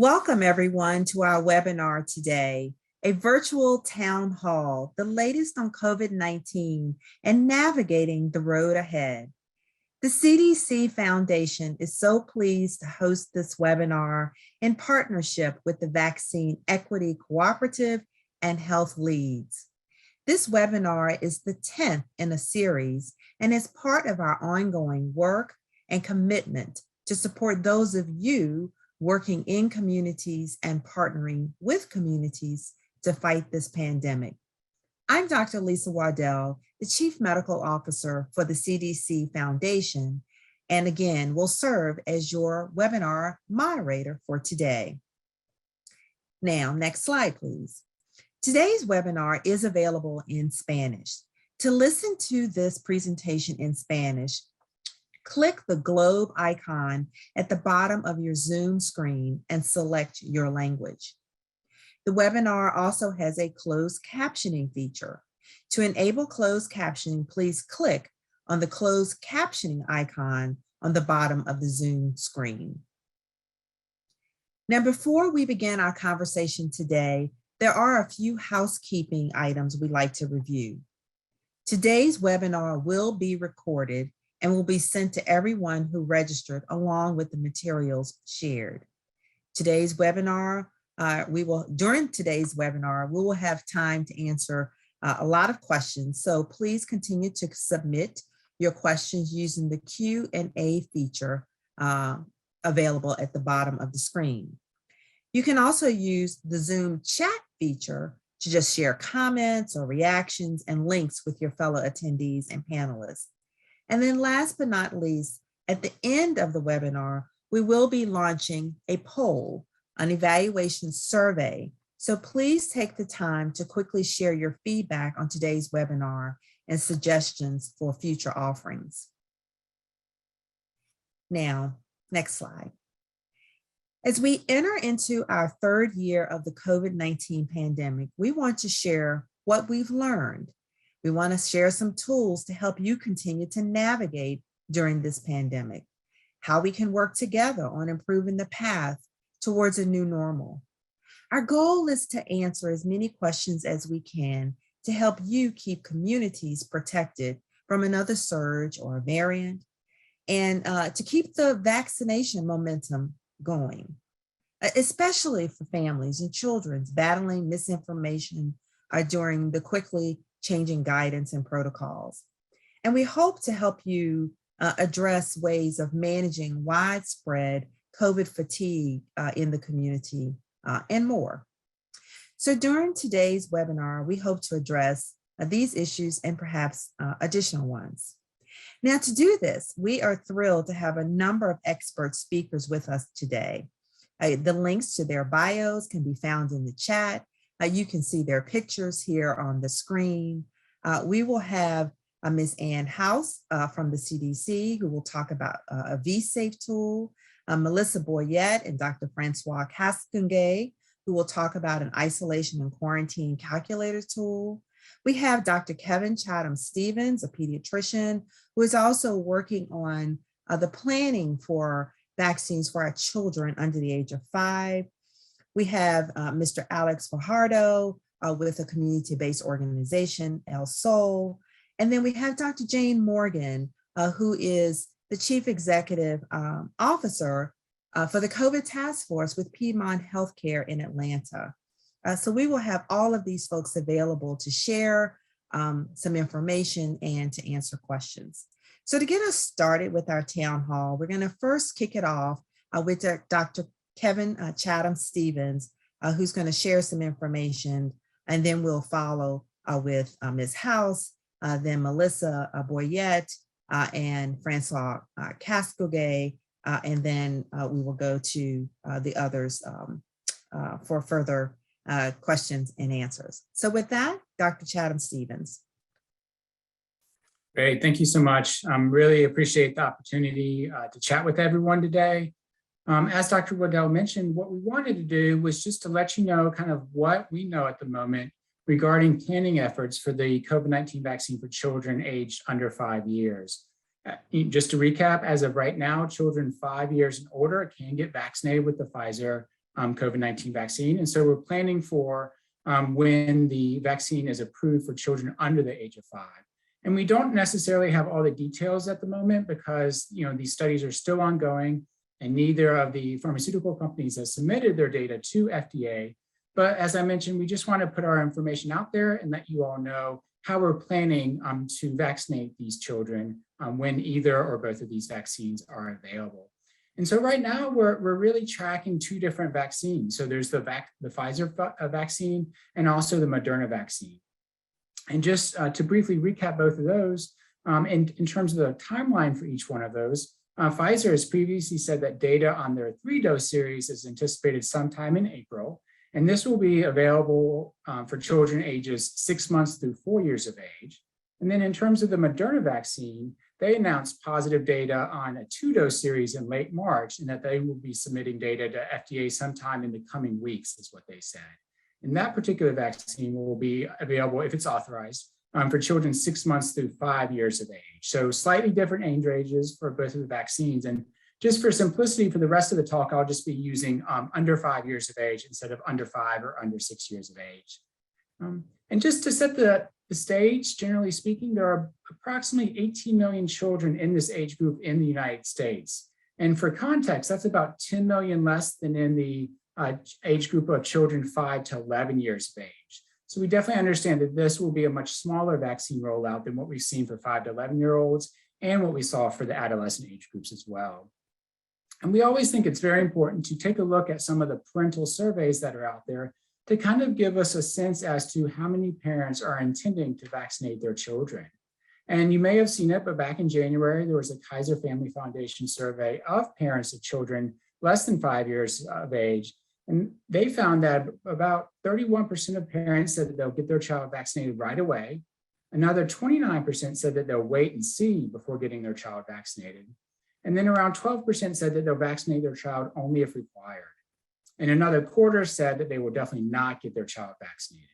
Welcome everyone to our webinar today, a virtual town hall, the latest on COVID-19 and navigating the road ahead. The CDC Foundation is so pleased to host this webinar in partnership with the Vaccine Equity Cooperative and Health Leads. This webinar is the 10th in a series and is part of our ongoing work and commitment to support those of you working in communities and partnering with communities to fight this pandemic. I'm Dr. Lisa Waddell, the Chief Medical Officer for the CDC Foundation, and again, will serve as your webinar moderator for today. Now, next slide, please. Today's webinar is available in Spanish. To listen to this presentation in Spanish, click the globe icon at the bottom of your Zoom screen and select your language. The webinar also has a closed captioning feature. To enable closed captioning, please click on the closed captioning icon on the bottom of the Zoom screen. Now, before we begin our conversation today, there are a few housekeeping items we'd like to review. Today's webinar will be recorded and will be sent to everyone who registered along with the materials shared. Today's webinar, during today's webinar, we will have time to answer a lot of questions. So please continue to submit your questions using the Q&A feature available at the bottom of the screen. You can also use the Zoom chat feature to just share comments or reactions and links with your fellow attendees and panelists. And then last but not least, at the end of the webinar, we will be launching a poll, an evaluation survey. So please take the time to quickly share your feedback on today's webinar and suggestions for future offerings. Now, next slide. As we enter into our third year of the COVID-19 pandemic, we want to share what we've learned. We want to share some tools to help you continue to navigate during this pandemic, how we can work together on improving the path towards a new normal. Our goal is to answer as many questions as we can to help you keep communities protected from another surge or a variant, and to keep the vaccination momentum going, especially for families and children battling misinformation during the quickly changing guidance and protocols. And we hope to help you address ways of managing widespread COVID fatigue in the community and more. So during today's webinar, we hope to address these issues and perhaps additional ones. Now, to do this, we are thrilled to have a number of expert speakers with us today. The links to their bios can be found in the chat. You can see their pictures here on the screen. We will have Ms. Ann House from the CDC, who will talk about a VSafe tool, Melissa Boyette and Dr. Francois Castonguay, who will talk about an isolation and quarantine calculator tool. We have Dr. Kevin Chatham-Stevens, a pediatrician, who is also working on the planning for vaccines for our children under the age of 5. We have Mr. Alex Fajardo with a community-based organization, El Sol. And then we have Dr. Jane Morgan, who is the Chief Executive Officer for the COVID Task Force with Piedmont Healthcare in Atlanta. So we will have all of these folks available to share some information and to answer questions. So to get us started with our town hall, we're going to first kick it off with Dr. Kevin Chatham-Stevens, who's going to share some information, and then we'll follow with Ms. House, then Melissa Boyette, and Francois Castonguay, and then we will go to the others for further questions and answers. So with that, Dr. Chatham-Stevens. Great, thank you so much. Really appreciate the opportunity to chat with everyone today. As Dr. Waddell mentioned, what we wanted to do was just to let you know kind of what we know at the moment regarding planning efforts for the COVID-19 vaccine for children aged under 5 years. Just to recap, as of right now, children 5 years and older can get vaccinated with the Pfizer COVID-19 vaccine. And so we're planning for when the vaccine is approved for children under the age of 5. And we don't necessarily have all the details at the moment because these studies are still ongoing and neither of the pharmaceutical companies has submitted their data to FDA. But as I mentioned, we just want to put our information out there and let you all know how we're planning to vaccinate these children when either or both of these vaccines are available. And so right now we're really tracking 2 different vaccines. So there's the Pfizer vaccine and also the Moderna vaccine. And just to briefly recap both of those, in terms of the timeline for each one of those, Pfizer has previously said that data on their 3-dose series is anticipated sometime in April. And this will be available for children ages 6 months through 4 years of age. And then in terms of the Moderna vaccine, they announced positive data on a 2-dose series in late March and that they will be submitting data to FDA sometime in the coming weeks, is what they said. And that particular vaccine will be available, if it's authorized, for children 6 months through 5 years of age. So slightly different age ranges for both of the vaccines. And just for simplicity, for the rest of the talk, I'll just be using under 5 years of age instead of under 5 or under 6 years of age. And just to set the stage, generally speaking, there are approximately 18 million children in this age group in the United States. And for context, that's about 10 million less than in the age group of children 5 to 11 years of age. So we definitely understand that this will be a much smaller vaccine rollout than what we've seen for 5 to 11-year-olds and what we saw for the adolescent age groups as well. And we always think it's very important to take a look at some of the parental surveys that are out there to kind of give us a sense as to how many parents are intending to vaccinate their children. And you may have seen it, but back in January, there was a Kaiser Family Foundation survey of parents of children less than 5 years of age. And they found that about 31% of parents said that they'll get their child vaccinated right away. Another 29% said that they'll wait and see before getting their child vaccinated. And then around 12% said that they'll vaccinate their child only if required. And another quarter said that they will definitely not get their child vaccinated.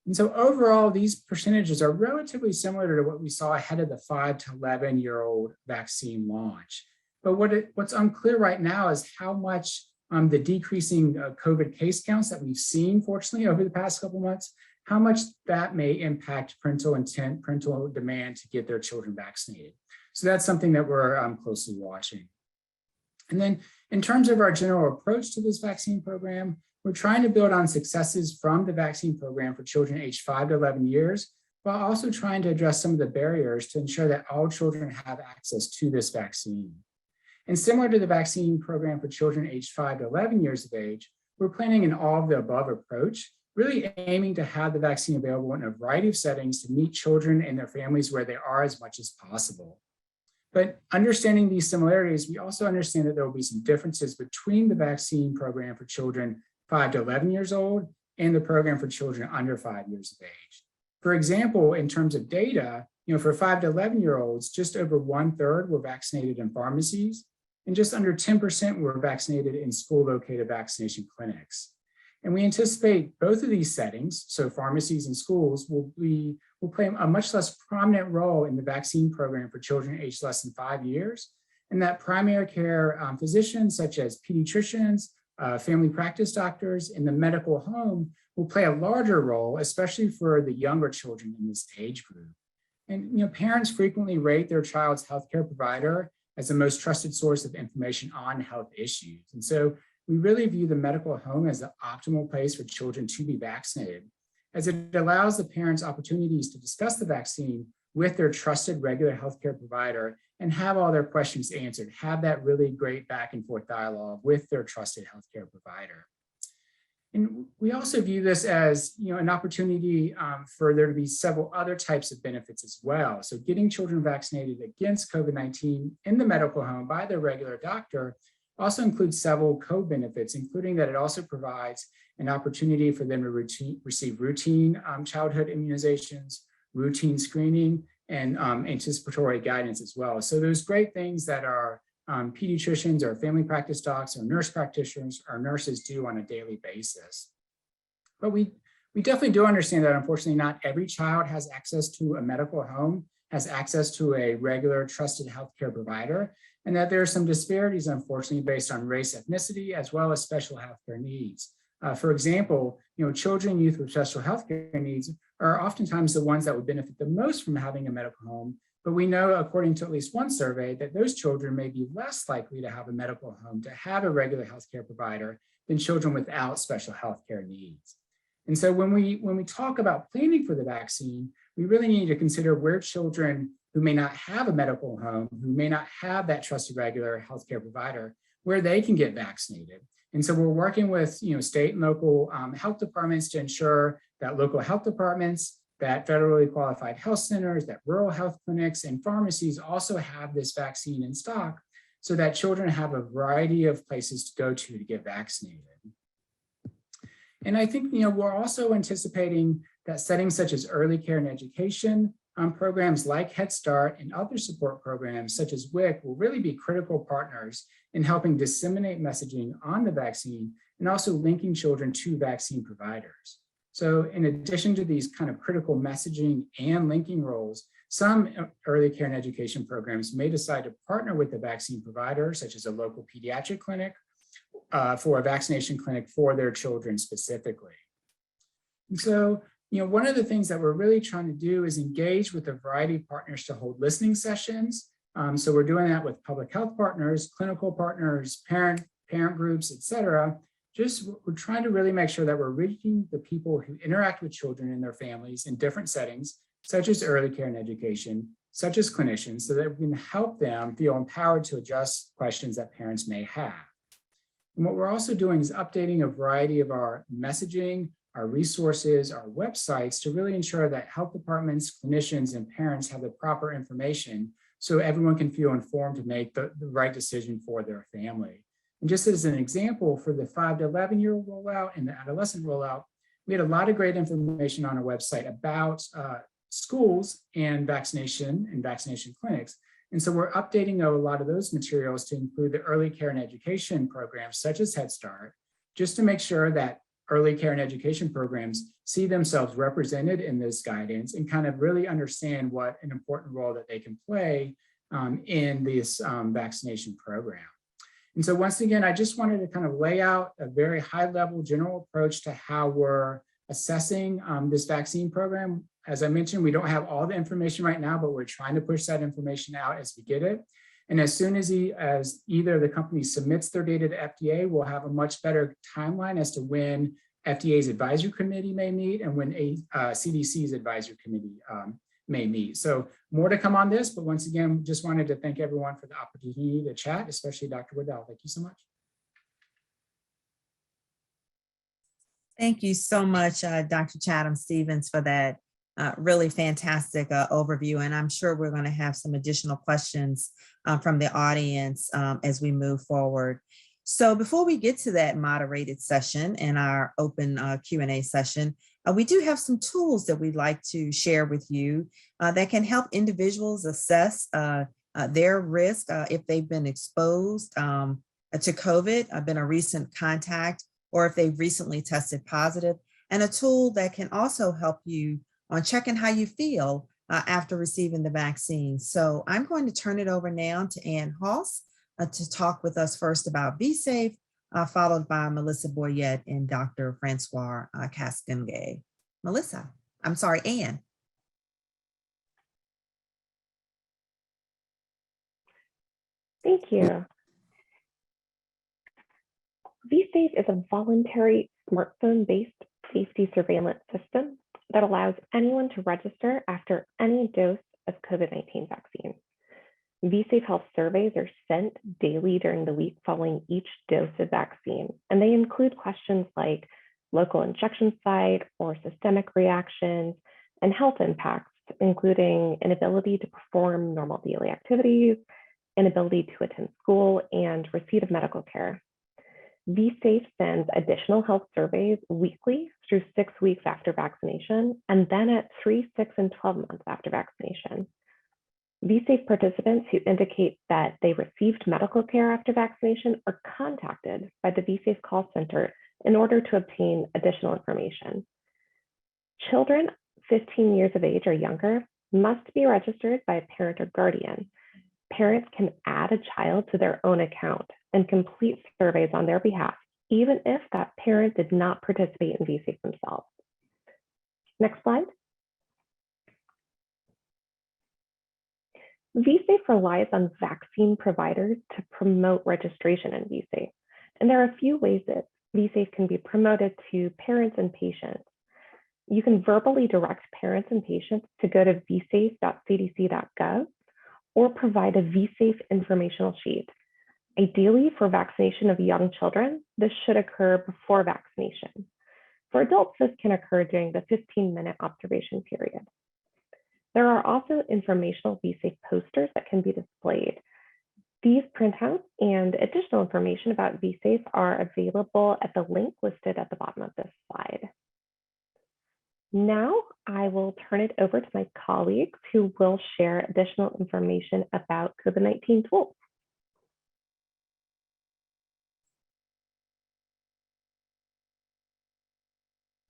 And so overall, these percentages are relatively similar to what we saw ahead of the 5 to 11-year-old vaccine launch. But what's unclear right now is how much the decreasing COVID case counts that we've seen, fortunately, over the past couple months, how much that may impact parental intent, parental demand to get their children vaccinated. So that's something that we're closely watching. And then in terms of our general approach to this vaccine program, we're trying to build on successes from the vaccine program for children aged 5 to 11 years, while also trying to address some of the barriers to ensure that all children have access to this vaccine. And similar to the vaccine program for children aged 5 to 11 years of age, we're planning an all of the above approach, really aiming to have the vaccine available in a variety of settings to meet children and their families where they are as much as possible. But understanding these similarities, we also understand that there will be some differences between the vaccine program for children 5 to 11 years old and the program for children under 5 years of age. For example, in terms of data, for 5 to 11-year-olds, just over 1/3 were vaccinated in pharmacies, and just under 10% were vaccinated in school-located vaccination clinics. And we anticipate both of these settings, so pharmacies and schools, will play a much less prominent role in the vaccine program for children aged less than 5 years, and that primary care physicians such as pediatricians, family practice doctors, and the medical home will play a larger role, especially for the younger children in this age group. And parents frequently rate their child's healthcare provider as the most trusted source of information on health issues. And so we really view the medical home as the optimal place for children to be vaccinated, as it allows the parents opportunities to discuss the vaccine with their trusted regular healthcare provider and have all their questions answered, have that really great back and forth dialogue with their trusted healthcare provider. And we also view this as an opportunity for there to be several other types of benefits as well. So getting children vaccinated against COVID-19 in the medical home by their regular doctor also includes several co-benefits, including that it also provides an opportunity for them to receive routine childhood immunizations, routine screening, and anticipatory guidance as well. So those great things that our pediatricians or family practice docs or nurse practitioners or nurses do on a daily basis. But we definitely do understand that unfortunately not every child has access to a medical home, has access to a regular trusted healthcare provider. and that there are some disparities, unfortunately, based on race, ethnicity, as well as special healthcare needs. For example, children and youth with special healthcare needs are oftentimes the ones that would benefit the most from having a medical home. But we know, according to at least one survey, that those children may be less likely to have a medical home, to have a regular healthcare provider, than children without special healthcare needs. And so when we talk about planning for the vaccine, we really need to consider where children who may not have a medical home, who may not have that trusted regular healthcare provider, where they can get vaccinated. And so we're working with state and local health departments to ensure that local health departments, that federally qualified health centers, that rural health clinics and pharmacies also have this vaccine in stock so that children have a variety of places to go to get vaccinated. And I think we're also anticipating that settings such as early care and education programs like Head Start and other support programs such as WIC will really be critical partners in helping disseminate messaging on the vaccine and also linking children to vaccine providers. So in addition to these kind of critical messaging and linking roles, some early care and education programs may decide to partner with the vaccine provider, such as a local pediatric clinic, for a vaccination clinic for their children specifically. And so, one of the things that we're really trying to do is engage with a variety of partners to hold listening sessions. So we're doing that with public health partners, clinical partners, parent groups, et cetera. We're trying to really make sure that we're reaching the people who interact with children and their families in different settings, such as early care and education, such as clinicians, so that we can help them feel empowered to address questions that parents may have. And what we're also doing is updating a variety of our messaging, our resources, our websites to really ensure that health departments, clinicians, and parents have the proper information so everyone can feel informed to make the right decision for their family. And just as an example, for the 5 to 11-year-old rollout and the adolescent rollout, we had a lot of great information on our website about schools and vaccination clinics. And so we're updating a lot of those materials to include the early care and education programs such as Head Start, just to make sure that early care and education programs see themselves represented in this guidance and kind of really understand what an important role that they can play in this vaccination program. And so once again, I just wanted to kind of lay out a very high level general approach to how we're assessing this vaccine program. As I mentioned, we don't have all the information right now, but we're trying to push that information out as we get it. And as soon as either the company submits their data to FDA, we'll have a much better timeline as to when FDA's advisory committee may meet and when CDC's advisory committee may meet. So more to come on this, but once again, just wanted to thank everyone for the opportunity to chat, especially Dr. Waddell. Thank you so much. Thank you so much, Dr. Chatham-Stevens, for that really fantastic overview. And I'm sure we're going to have some additional questions from the audience as we move forward. So before we get to that moderated session and our open Q&A session, we do have some tools that we'd like to share with you that can help individuals assess their risk if they've been exposed to COVID, been a recent contact, or if they've recently tested positive, and a tool that can also help you on checking how you feel after receiving the vaccine. So I'm going to turn it over now to Ann Hoss to talk with us first about VSafe, followed by Melissa Boyette and Dr. Francois Castonguay. Ann. Thank you. VSafe is a voluntary smartphone-based safety surveillance system that allows anyone to register after any dose of COVID-19 vaccine. VSafe Health surveys are sent daily during the week following each dose of vaccine, and they include questions like local injection site or systemic reactions and health impacts, including inability to perform normal daily activities, inability to attend school, and receipt of medical care. VSafe sends additional health surveys weekly through 6 weeks after vaccination, and then at 3, 6, and 12 months after vaccination. VSafe participants who indicate that they received medical care after vaccination are contacted by the VSafe call center in order to obtain additional information. Children 15 years of age or younger must be registered by a parent or guardian. parents can add a child to their own account and complete surveys on their behalf, even if that parent did not participate in VSafe themselves. Next slide. VSafe relies on vaccine providers to promote registration in VSafe. And there are a few ways that VSafe can be promoted to parents and patients. You can verbally direct parents and patients to go to vsafe.cdc.gov or provide a VSafe informational sheet. Ideally, for vaccination of young children, this should occur before vaccination. For adults, this can occur during the 15-minute observation period. There are also informational VSafe posters that can be displayed. These printouts and additional information about VSafe are available at the link listed at the bottom of this slide. Now I will turn it over to my colleagues who will share additional information about COVID-19 tools.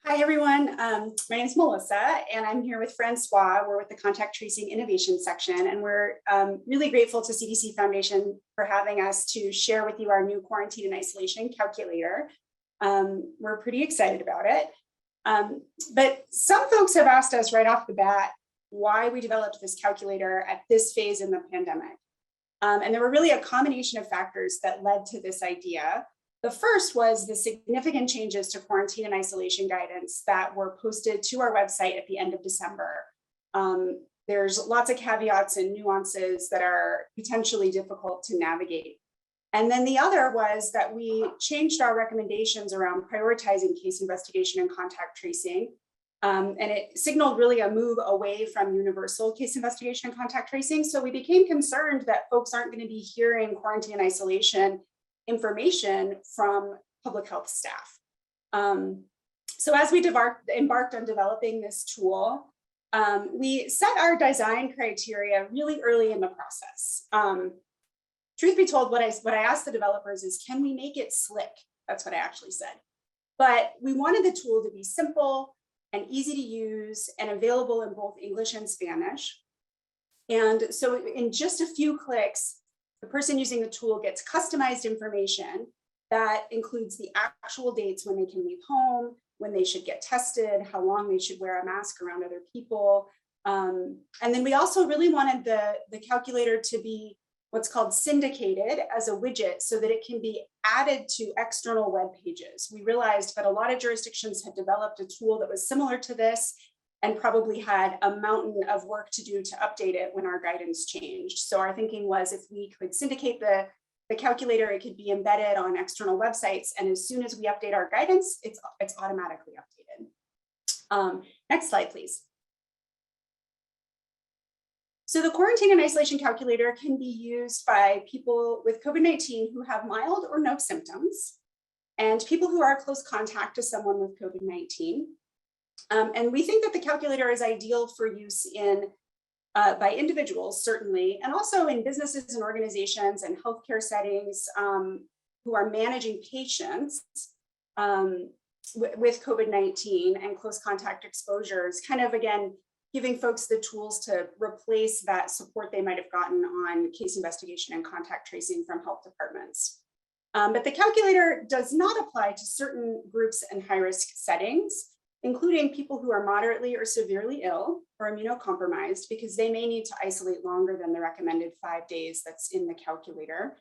Hi, everyone. My name is Melissa, and I'm here with Francois. We're with the Contact Tracing Innovation section, and we're really grateful to CDC Foundation for having us to share with you our new quarantine and isolation calculator. We're pretty excited about it. But some folks have asked us right off the bat why we developed this calculator at this phase in the pandemic. And there were really a combination of factors that led to this idea. The first was the significant changes to quarantine and isolation guidance that were posted to our website at the end of December. There's lots of caveats and nuances that are potentially difficult to navigate. And then the other was that we changed our recommendations around prioritizing case investigation and contact tracing. And it signaled really a move away from universal case investigation and contact tracing. So we became concerned that folks aren't going to be hearing quarantine and isolation information from public health staff. So as we embarked on developing this tool, we set our design criteria really early in the process. Truth be told, what I asked the developers is, can we make it slick? That's what I actually said. But we wanted the tool to be simple and easy to use and available in both English and Spanish. And so in just a few clicks, the person using the tool gets customized information that includes the actual dates when they can leave home, when they should get tested, how long they should wear a mask around other people. And then we also really wanted the calculator to be what's called syndicated as a widget so that it can be added to external web pages. We realized that a lot of jurisdictions had developed a tool that was similar to this and probably had a mountain of work to do to update it when our guidance changed. So our thinking was if we could syndicate the calculator, it could be embedded on external websites. And as soon as we update our guidance, it's automatically updated. Next slide, please. So the quarantine and isolation calculator can be used by people with COVID-19 who have mild or no symptoms, and people who are close contact to someone with COVID-19. And we think that the calculator is ideal for use by individuals, certainly, and also in businesses and organizations and healthcare settings who are managing patients with COVID-19 and close contact exposures, kind of, again, giving folks the tools to replace that support they might have gotten on case investigation and contact tracing from health departments. But the calculator does not apply to certain groups and high-risk settings, including people who are moderately or severely ill or immunocompromised, because they may need to isolate longer than the recommended 5 days that's in the calculator.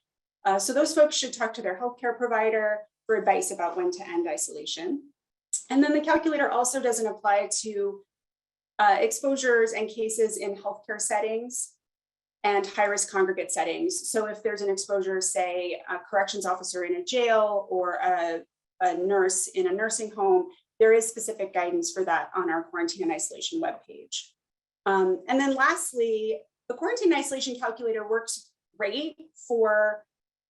So those folks should talk to their healthcare provider for advice about when to end isolation. And then the calculator also doesn't apply to exposures and cases in healthcare settings and high-risk congregate settings. So if there's an exposure, say a corrections officer in a jail or a nurse in a nursing home, there is specific guidance for that on our quarantine and isolation webpage. And then lastly, the quarantine and isolation calculator works great for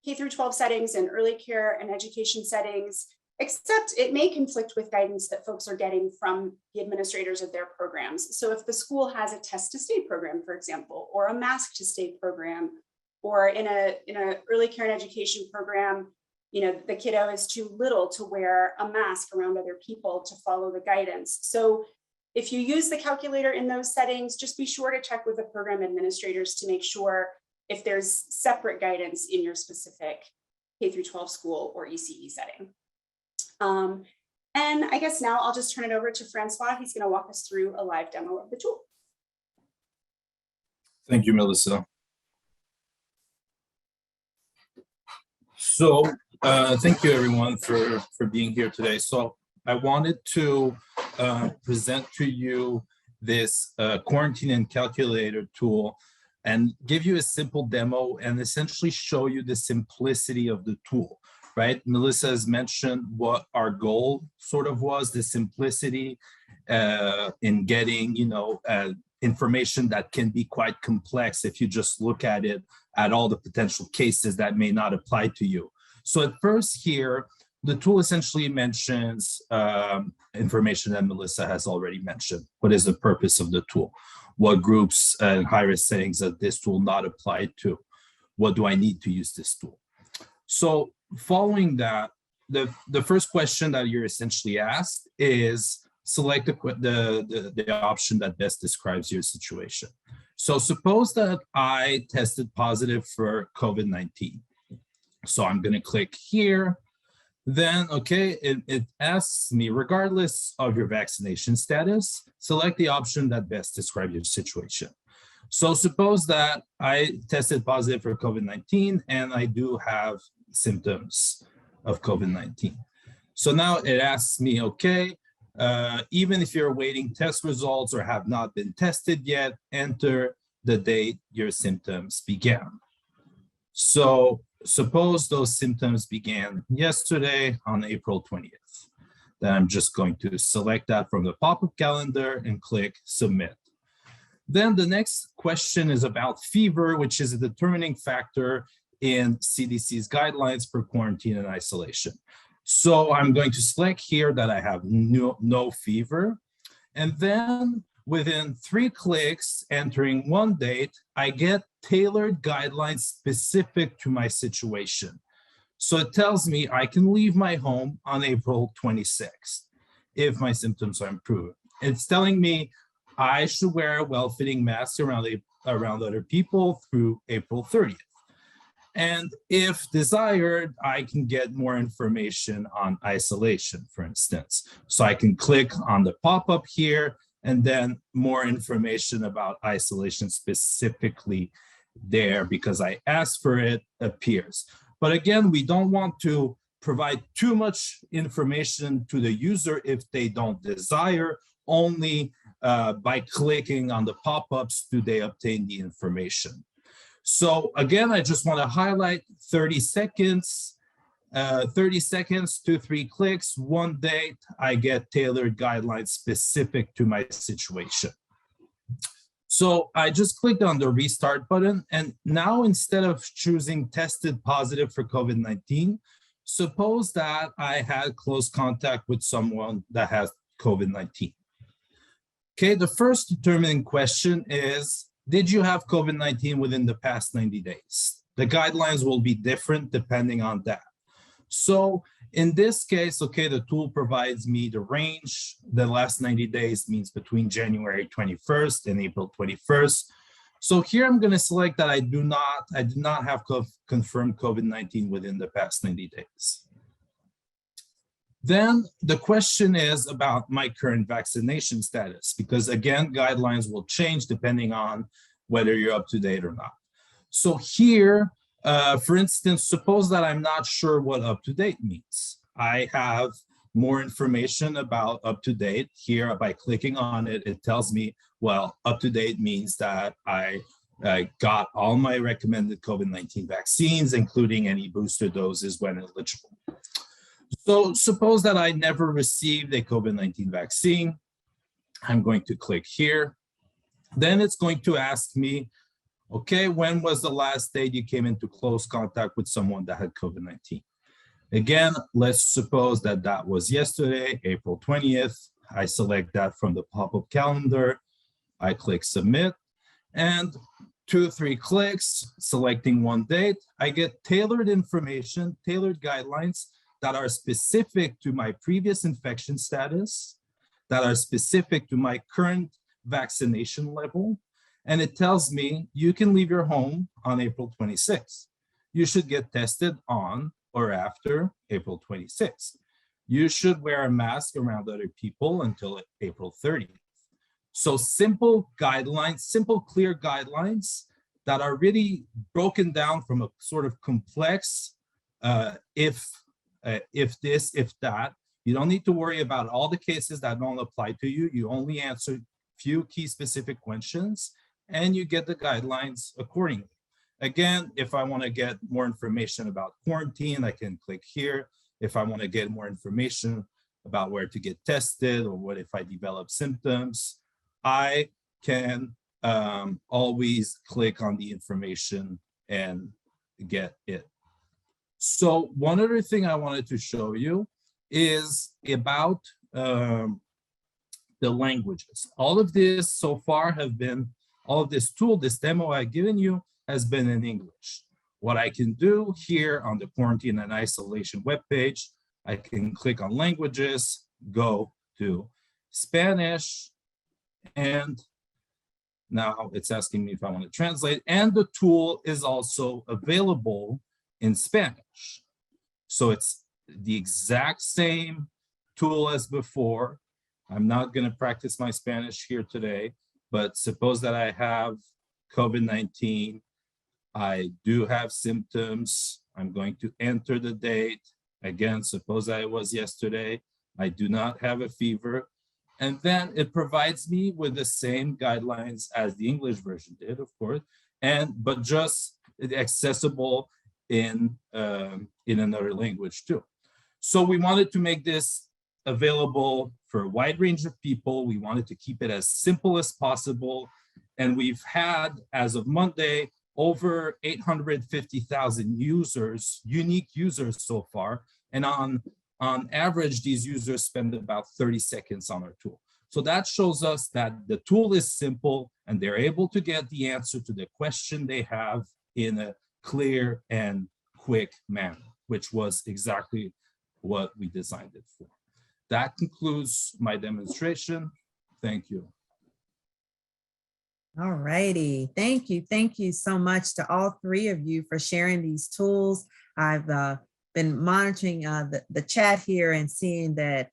K-12 settings and early care and education settings, except it may conflict with guidance that folks are getting from the administrators of their programs. So if the school has a test to stay program, for example, or a mask to stay program, or in a early care and education program, the kiddo is too little to wear a mask around other people to follow the guidance. So if you use the calculator in those settings, just be sure to check with the program administrators to make sure if there's separate guidance in your specific K through 12 school or ECE setting. And I guess now I'll just turn it over to Francois. He's going to walk us through a live demo of the tool. Thank you, Melissa. So thank you everyone for being here today. So I wanted to present to you this quarantine and calculator tool and give you a simple demo and essentially show you the simplicity of the tool, right? Melissa has mentioned what our goal sort of was, the simplicity in getting, information that can be quite complex if you just look at it at all the potential cases that may not apply to you. So at first here, the tool essentially mentions information that Melissa has already mentioned. What is the purpose of the tool? What groups and high-risk settings does this tool not apply to? What do I need to use this tool? So following that, the first question that you're essentially asked is select the option that best describes your situation. So suppose that I tested positive for COVID-19. So I'm going to click here. Then, okay, it asks me, regardless of your vaccination status, select the option that best describes your situation. So suppose that I tested positive for COVID-19 and I do have symptoms of COVID-19. So now it asks me, okay, even if you're awaiting test results or have not been tested yet, enter the date your symptoms began. So suppose those symptoms began yesterday on April 20th. Then I'm just going to select that from the pop-up calendar and click submit. Then the next question is about fever, which is a determining factor in CDC's guidelines for quarantine and isolation. So I'm going to select here that I have no fever. And then within 3 clicks, entering one date, I get tailored guidelines specific to my situation. So it tells me I can leave my home on April 26th if my symptoms are improved. It's telling me I should wear a well-fitting mask around other people through April 30th. And if desired, I can get more information on isolation, for instance. So I can click on the pop-up here, and then more information about isolation specifically there because I asked for it appears. But again, we don't want to provide too much information to the user if they don't desire. Only by clicking on the pop-ups do they obtain the information. So again, I just want to highlight 30 seconds, 2, 3 clicks, one date, I get tailored guidelines specific to my situation. So I just clicked on the restart button, and now instead of choosing tested positive for COVID-19, suppose that I had close contact with someone that has COVID-19. Okay, the first determining question is, did you have COVID-19 within the past 90 days? The guidelines will be different depending on that. So in this case, okay, the tool provides me the range. The last 90 days means between January 21st and April 21st. So here I'm going to select that I did not have confirmed COVID-19 within the past 90 days. Then the question is about my current vaccination status, because again, guidelines will change depending on whether you're up to date or not. So here, for instance, suppose that I'm not sure what up to date means. I have more information about up to date here. By clicking on it, it tells me, well, up to date means that I got all my recommended COVID-19 vaccines, including any booster doses when eligible. So suppose that I never received a COVID-19 vaccine. I'm going to click here. Then it's going to ask me, okay, when was the last date you came into close contact with someone that had COVID-19? Again, let's suppose that that was yesterday, April 20th. I select that from the pop-up calendar. I click submit, and 2 or 3 clicks, selecting one date, I get tailored information, tailored guidelines that are specific to my previous infection status, that are specific to my current vaccination level, And it tells me you can leave your home on April 26th. You should get tested on or after April 26th. You should wear a mask around other people until April 30th. So simple guidelines, simple, clear guidelines that are really broken down from a sort of complex if this, if that. You don't need to worry about all the cases that don't apply to you. You only answer few key specific questions and you get the guidelines accordingly. Again, if I want to get more information about quarantine, I can click here. If I want to get more information about where to get tested or what if I develop symptoms, I can always click on the information and get it. So one other thing I wanted to show you is about the languages. All of this so far have been, all of this tool, this demo I've given you has been in English. What I can do here on the quarantine and isolation webpage, I can click on languages, go to Spanish, and now it's asking me if I want to translate, and the tool is also available in Spanish. So it's the exact same tool as before. I'm not going to practice my Spanish here today, but suppose that I have COVID-19. I do have symptoms. I'm going to enter the date. Again, suppose that it was yesterday. I do not have a fever. And then it provides me with the same guidelines as the English version did, of course, but just accessible in another language too. So we wanted to make this available for a wide range of people. We wanted to keep it as simple as possible. And we've had, as of Monday, over 850,000 users, unique users so far. And on average, these users spend about 30 seconds on our tool. So that shows us that the tool is simple and they're able to get the answer to the question they have in a clear and quick manner, which was exactly what we designed it for. That concludes my demonstration. Thank you. All righty. Thank you. Thank you so much to all three of you for sharing these tools. I've been monitoring the chat here and seeing that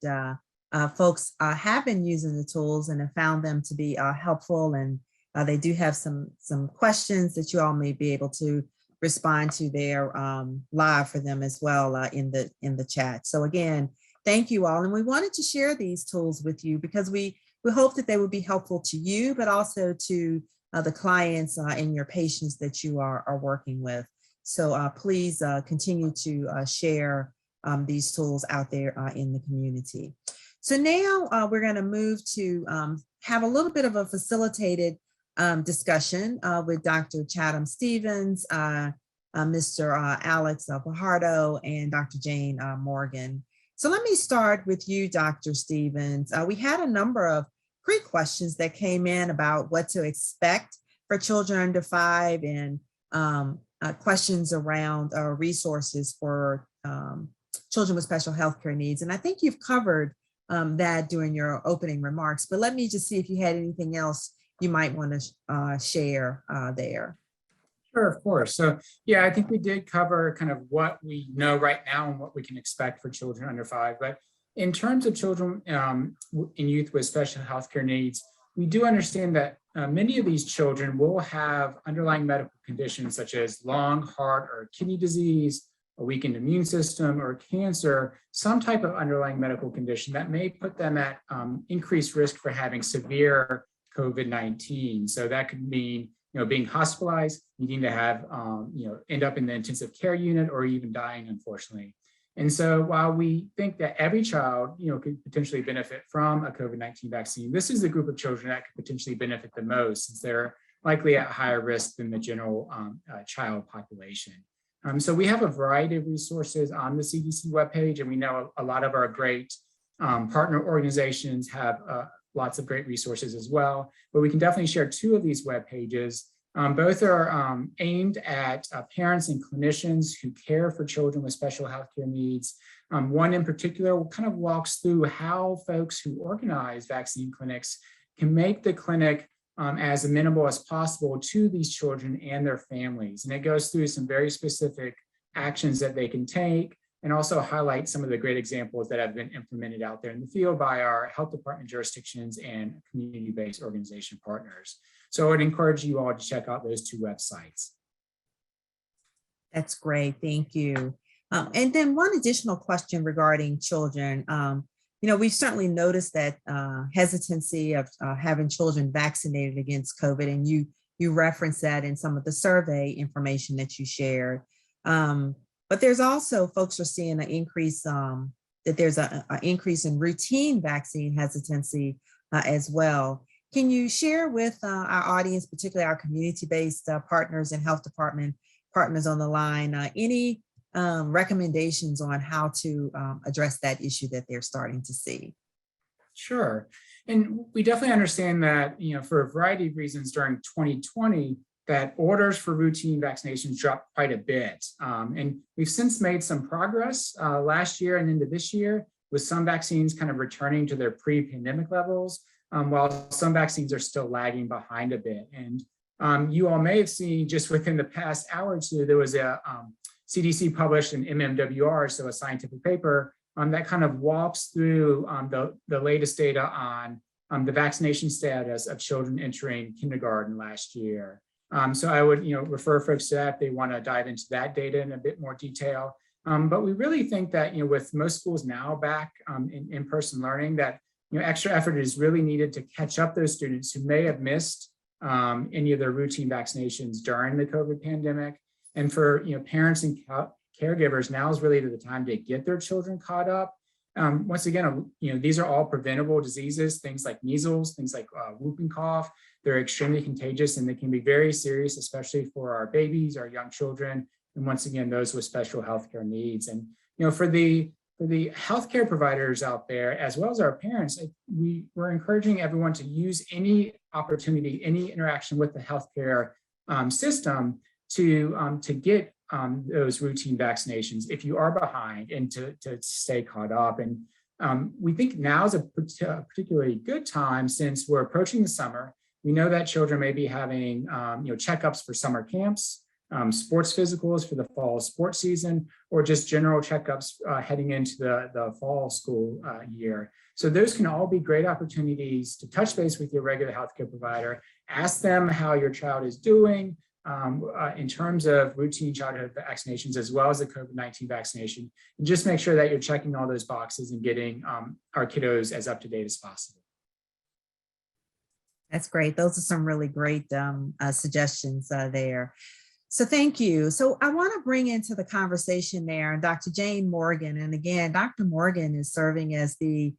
folks have been using the tools and have found them to be helpful. And they do have some questions that you all may be able to respond to there live for them as well in the chat. So again, thank you all. And we wanted to share these tools with you because we hope that they will be helpful to you, but also to the clients and your patients that you are working with. So please continue to share these tools out there in the community. So now we're going to move to have a little bit of a facilitated discussion with Dr. Chatham Stevens, Mr. Alex Fajardo, and Dr. Jane Morgan. So let me start with you, Dr. Stevens. We had a number of pre-questions that came in about what to expect for children under 5 and questions around resources for children with special healthcare needs. And I think you've covered that during your opening remarks, but let me just see if you had anything else you might want to share there. Sure, of course. So yeah, I think we did cover kind of what we know right now and what we can expect for children under 5. But in terms of children and youth with special healthcare needs, we do understand that many of these children will have underlying medical conditions such as lung, heart, or kidney disease, a weakened immune system, or cancer, some type of underlying medical condition that may put them at increased risk for having severe COVID-19. So that could mean being hospitalized, needing to have, end up in the intensive care unit or even dying, unfortunately. And so while we think that every child, could potentially benefit from a COVID-19 vaccine, this is the group of children that could potentially benefit the most since they're likely at higher risk than the general child population. So we have a variety of resources on the CDC webpage, and we know a lot of our great partner organizations have lots of great resources as well, but we can definitely share 2 of these web pages. Both are aimed at parents and clinicians who care for children with special healthcare needs. One in particular kind of walks through how folks who organize vaccine clinics can make the clinic as amenable as possible to these children and their families. And it goes through some very specific actions that they can take, and also highlight some of the great examples that have been implemented out there in the field by our health department jurisdictions and community-based organization partners. So I would encourage you all to check out those two websites. That's great, thank you. And then one additional question regarding children. We've certainly noticed that hesitancy of having children vaccinated against COVID, and you referenced that in some of the survey information that you shared. But there's also folks are seeing an increase, that there's an increase in routine vaccine hesitancy as well. Can you share with our audience, particularly our community-based partners and health department partners on the line, any recommendations on how to address that issue that they're starting to see? Sure. And we definitely understand that, for a variety of reasons during 2020, that orders for routine vaccinations dropped quite a bit. And we've since made some progress last year and into this year, with some vaccines kind of returning to their pre-pandemic levels, while some vaccines are still lagging behind a bit. And you all may have seen just within the past hour or two, there was a CDC published an MMWR, so a scientific paper that kind of walks through the latest data on the vaccination status of children entering kindergarten last year. So I would refer folks to that if they want to dive into that data in a bit more detail. But we really think that with most schools now back in person learning, that extra effort is really needed to catch up those students who may have missed any of their routine vaccinations during the COVID pandemic. And for parents and caregivers, now is really the time to get their children caught up. Once again, these are all preventable diseases, things like measles, things like whooping cough. They're extremely contagious, and they can be very serious, especially for our babies, our young children, and once again, those with special healthcare needs. And for the healthcare providers out there, as well as our parents, we're encouraging everyone to use any opportunity, any interaction with the healthcare system to get those routine vaccinations if you are behind, and to stay caught up. And we think now is a particularly good time, since we're approaching the summer. We know that children may be having checkups for summer camps, sports physicals for the fall sports season, or just general checkups heading into the fall school year. So those can all be great opportunities to touch base with your regular healthcare provider, ask them how your child is doing in terms of routine childhood vaccinations, as well as the COVID-19 vaccination, and just make sure that you're checking all those boxes and getting our kiddos as up to date as possible. That's great. Those are some really great suggestions there. So thank you. So I want to bring into the conversation there Dr. Jane Morgan. And again, Dr. Morgan is serving as the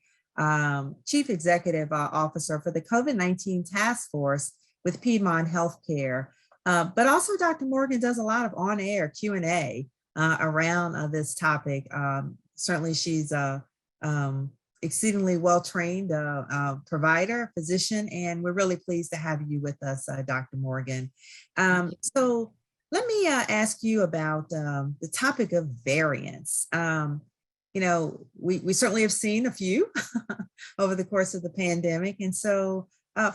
Chief Executive Officer for the COVID-19 Task Force with Piedmont Healthcare. But also Dr. Morgan does a lot of on-air Q&A around this topic. Certainly she's exceedingly well-trained provider, physician, and we're really pleased to have you with us, Dr. Morgan. So let me ask you about the topic of variants. We certainly have seen a few over the course of the pandemic. And so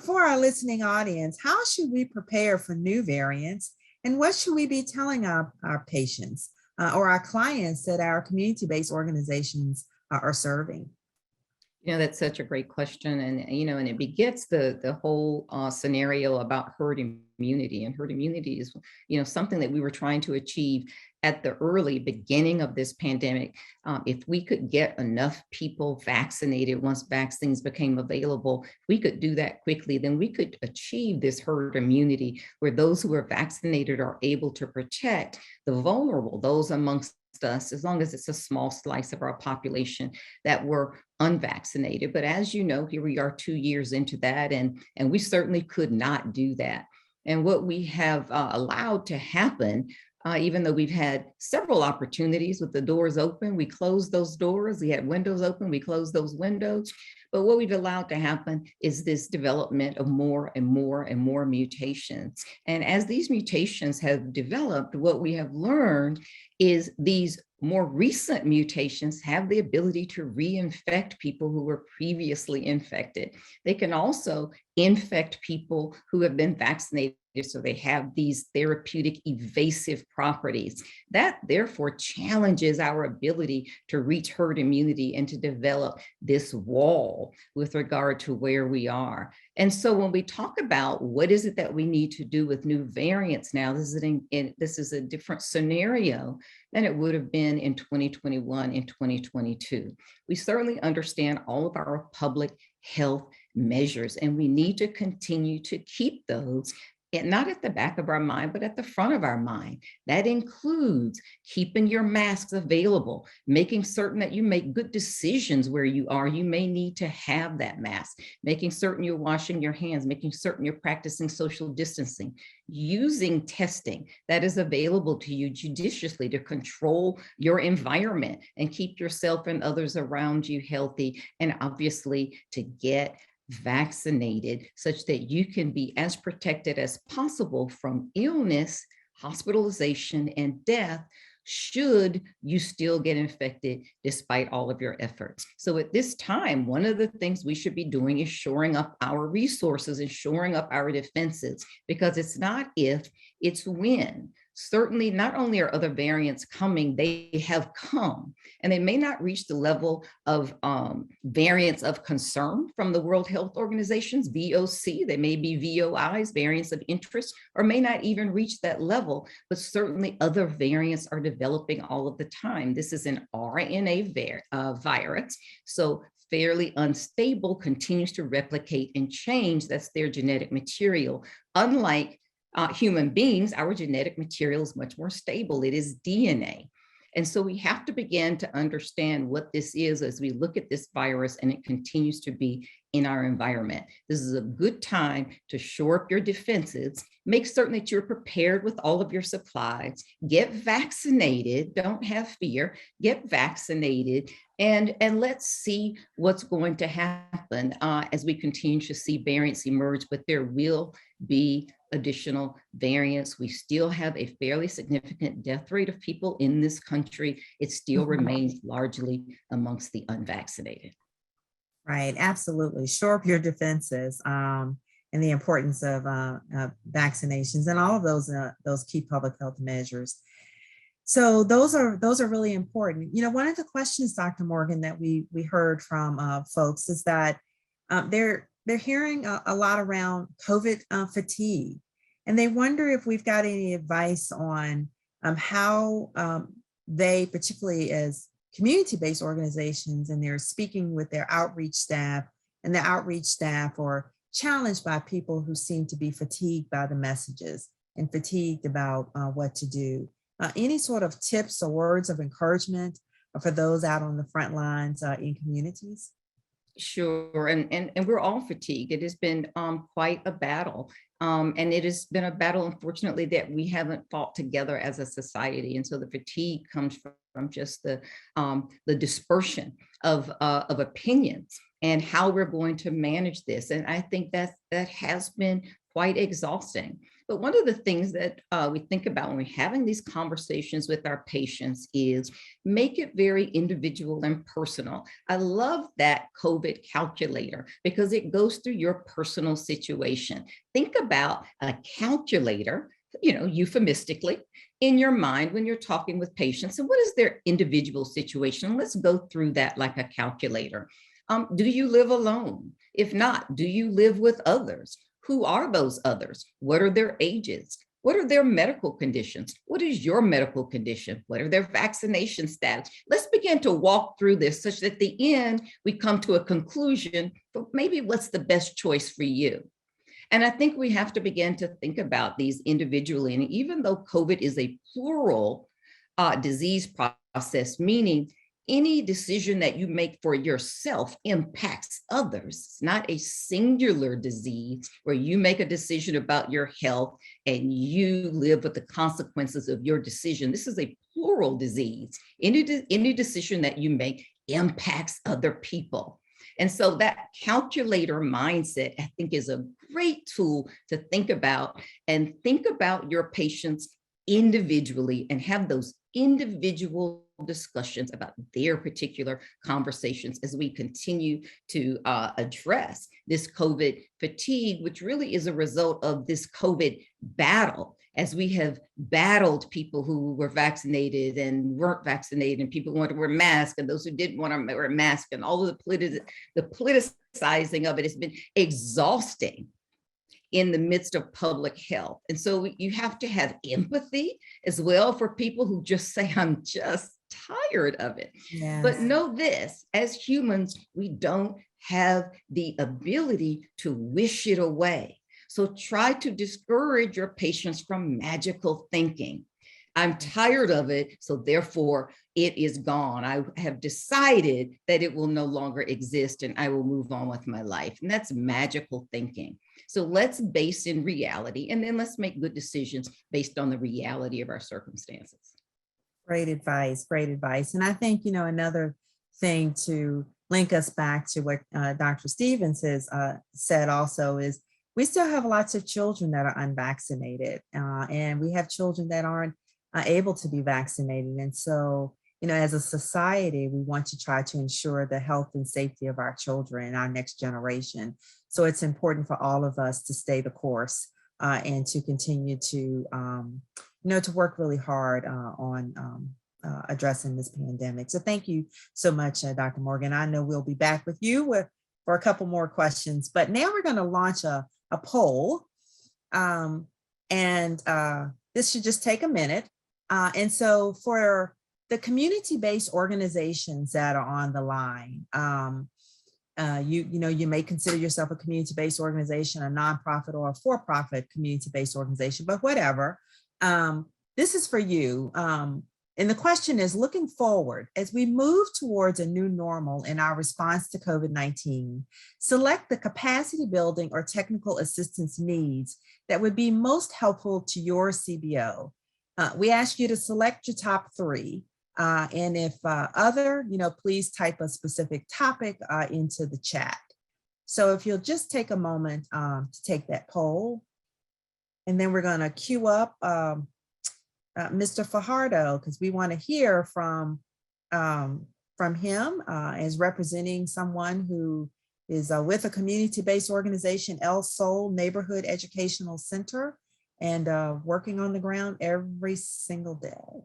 for our listening audience, how should we prepare for new variants? And what should we be telling our patients or our clients that our community-based organizations are serving? That's such a great question. And, and it begets the whole scenario about herd immunity. And herd immunity is, something that we were trying to achieve at the early beginning of this pandemic. If we could get enough people vaccinated once vaccines became available, if we could do that quickly, then we could achieve this herd immunity where those who are vaccinated are able to protect the vulnerable, those amongst us, as long as it's a small slice of our population that were unvaccinated. But as you know, here we are 2 years into that, and we certainly could not do that. And what we have allowed to happen Even though we've had several opportunities with the doors open, we closed those doors. We had windows open, we closed those windows. But what we've allowed to happen is this development of more and more and more mutations. And as these mutations have developed, what we have learned is these more recent mutations have the ability to reinfect people who were previously infected. They can also infect people who have been vaccinated, so they have these therapeutic evasive properties. That therefore challenges our ability to reach herd immunity and to develop this wall with regard to where we are. And so when we talk about what is it that we need to do with new variants now, this is a different scenario than it would have been in 2021 and 2022. We certainly understand all of our public health measures, and we need to continue to keep those and not at the back of our mind, but at the front of our mind. That includes keeping your masks available, making certain that you make good decisions where you are. You may need to have that mask, making certain you're washing your hands, making certain you're practicing social distancing, using testing that is available to you judiciously to control your environment and keep yourself and others around you healthy, and obviously to get vaccinated such that you can be as protected as possible from illness, hospitalization, and death should you still get infected despite all of your efforts. So at this time, one of the things we should be doing is shoring up our resources and shoring up our defenses, because it's not if, it's when. Certainly, not only are other variants coming, they have come, and they may not reach the level of variants of concern from the World Health Organization's VOC. They may be VOIs, variants of interest, or may not even reach that level, but certainly other variants are developing all of the time. This is an RNA virus, so fairly unstable, continues to replicate and change. That's their genetic material. Unlike human beings, our genetic material is much more stable. It is DNA. And so we have to begin to understand what this is as we look at this virus and it continues to be in our environment. This is a good time to shore up your defenses, make certain that you're prepared with all of your supplies, get vaccinated, don't have fear, get vaccinated, and let's see what's going to happen as we continue to see variants emerge, but there will be additional variants. We still have a fairly significant death rate of people in this country. It still remains largely amongst the unvaccinated. Right, absolutely. Shore up your defenses and the importance of vaccinations and all of those key public health measures. So those are really important. You know, one of the questions, Dr. Morgan, that we heard from folks is that they're hearing a lot around COVID fatigue, and they wonder if we've got any advice on how they, particularly as community-based organizations, and they're speaking with their outreach staff, and the outreach staff are challenged by people who seem to be fatigued by the messages and fatigued about what to do. Any sort of tips or words of encouragement for those out on the front lines in communities? Sure, and we're all fatigued. It has been quite a battle. And it has been a battle, unfortunately, that we haven't fought together as a society. And so the fatigue comes from just the dispersion of opinions and how we're going to manage this. And I think that has been quite exhausting. But one of the things that we think about when we're having these conversations with our patients is make it very individual and personal. I love that COVID calculator because it goes through your personal situation. Think about a calculator, you know, euphemistically, in your mind when you're talking with patients. And what is their individual situation? Let's go through that like a calculator. Do you live alone? If not, do you live with others? Who are those others? What are their ages? What are their medical conditions? What is your medical condition? What are their vaccination status? Let's begin to walk through this such that at the end, we come to a conclusion for maybe what's the best choice for you. And I think we have to begin to think about these individually. And even though COVID is a plural disease process, meaning any decision that you make for yourself impacts others. It's not a singular disease where you make a decision about your health and you live with the consequences of your decision. This is a plural disease. Any decision that you make impacts other people. And so that calculator mindset, I think, is a great tool to think about, and think about your patients individually and have those individual discussions about their particular conversations as we continue to address this COVID fatigue, which really is a result of this COVID battle, as we have battled people who were vaccinated and weren't vaccinated, and people who wanted to wear masks and those who didn't want to wear masks, and all of the politicizing of it has been exhausting in the midst of public health. And so you have to have empathy as well for people who just say, I'm just tired of it. Yes. But know this, as humans, we don't have the ability to wish it away. So try to discourage your patients from magical thinking. I'm tired of it, so therefore it is gone. I have decided that it will no longer exist and I will move on with my life. And that's magical thinking. So let's base in reality, and then let's make good decisions based on the reality of our circumstances. Great advice, great advice. And I think, another thing to link us back to what Dr. Stevens has said also is we still have lots of children that are unvaccinated, and we have children that aren't able to be vaccinated. And so, as a society, we want to try to ensure the health and safety of our children and our next generation. So it's important for all of us to stay the course and to continue to, to work really hard on addressing this pandemic. So thank you so much, Dr. Morgan. I know we'll be back with you for a couple more questions, but now we're going to launch a poll. And this should just take a minute. And so for the community-based organizations that are on the line, you may consider yourself a community-based organization, a nonprofit or a for-profit community-based organization, but whatever. This is for you. And the question is, looking forward, as we move towards a new normal in our response to COVID-19, select the capacity building or technical assistance needs that would be most helpful to your CBO. We ask you to select your top 3. And if other, please type a specific topic into the chat. So if you'll just take a moment to take that poll, and then we're going to queue up Mr. Fajardo, because we want to hear from him as representing someone who is with a community-based organization, El Sol Neighborhood Educational Center, and working on the ground every single day.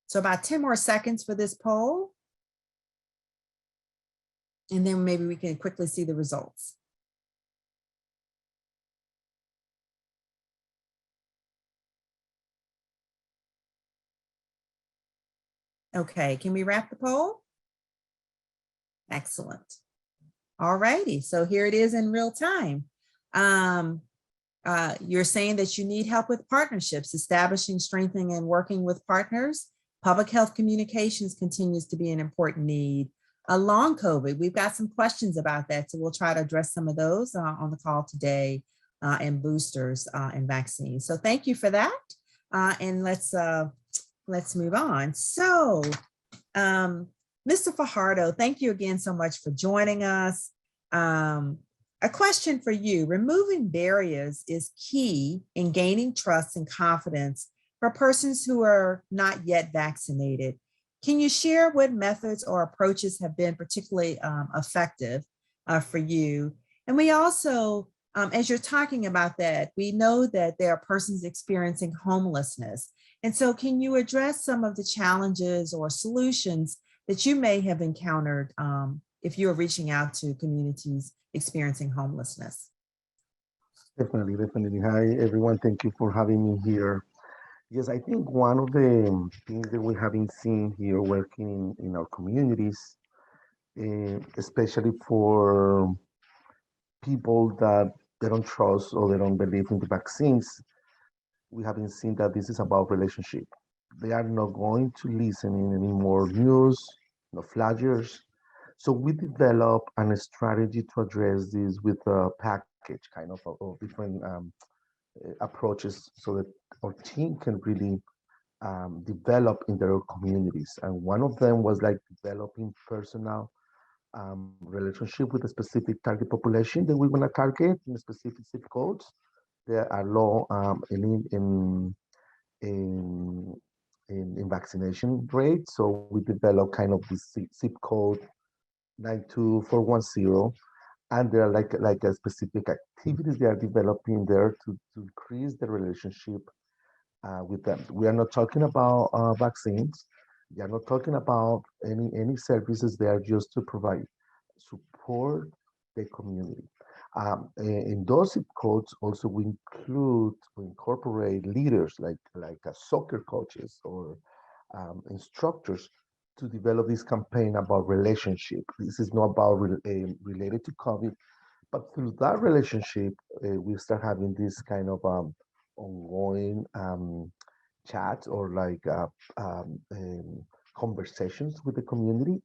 So about 10 more seconds for this poll. And then maybe we can quickly see the results. Okay, can we wrap the poll? Excellent. All righty, so here it is in real time. You're saying that you need help with partnerships, establishing, strengthening, and working with partners. Public health communications continues to be an important need. Long COVID, we've got some questions about that, so we'll try to address some of those on the call today, and boosters and vaccines. So thank you for that, and let's move on. So, Mr. Fajardo, thank you again so much for joining us. A question for you: removing barriers is key in gaining trust and confidence for persons who are not yet vaccinated. Can you share what methods or approaches have been particularly effective for you? And we also, as you're talking about that, we know that there are persons experiencing homelessness. And so can you address some of the challenges or solutions that you may have encountered if you are reaching out to communities experiencing homelessness? Definitely. Hi, everyone. Thank you for having me here. Yes, I think one of the things that we have been seeing here working in our communities, especially for people that they don't trust or they don't believe in the vaccines, we haven't seen that this is about relationship. They are not going to listen in any more news, no flyers. So we develop a strategy to address this with a package kind of different approaches so that our team can really develop in their communities. And one of them was like developing personal relationship with a specific target population that we want to target in specific zip codes. There are low in, in vaccination rate. So we develop kind of this zip code 92410, and there are like a specific activities they are developing there to increase the relationship with them. We are not talking about vaccines. We are not talking about any services. They are just to provide support the community. In those zip codes, also we incorporate leaders like soccer coaches or instructors to develop this campaign about relationship. This is not about related to COVID, but through that relationship, we start having this kind of ongoing chat or like conversations with the community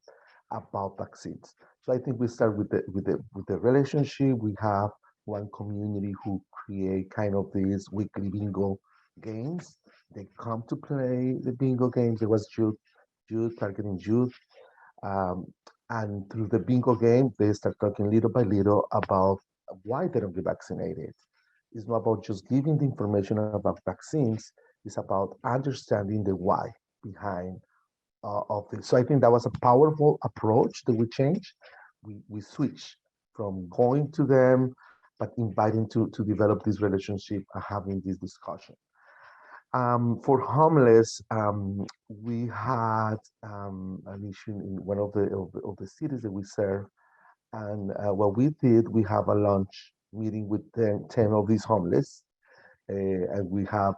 about vaccines. So I think we start with the relationship. We have one community who create kind of these weekly bingo games. They come to play the bingo games. It was youth targeting youth. And through the bingo game, they start talking little by little about why they don't get vaccinated. It's not about just giving the information about vaccines. It's about understanding the why behind of this. So I think that was a powerful approach that we changed. We switched from going to them, but inviting to develop this relationship and having this discussion. For homeless, we had an issue in one of the cities that we serve, and what we did, we have a lunch meeting with 10 of these homeless, and we have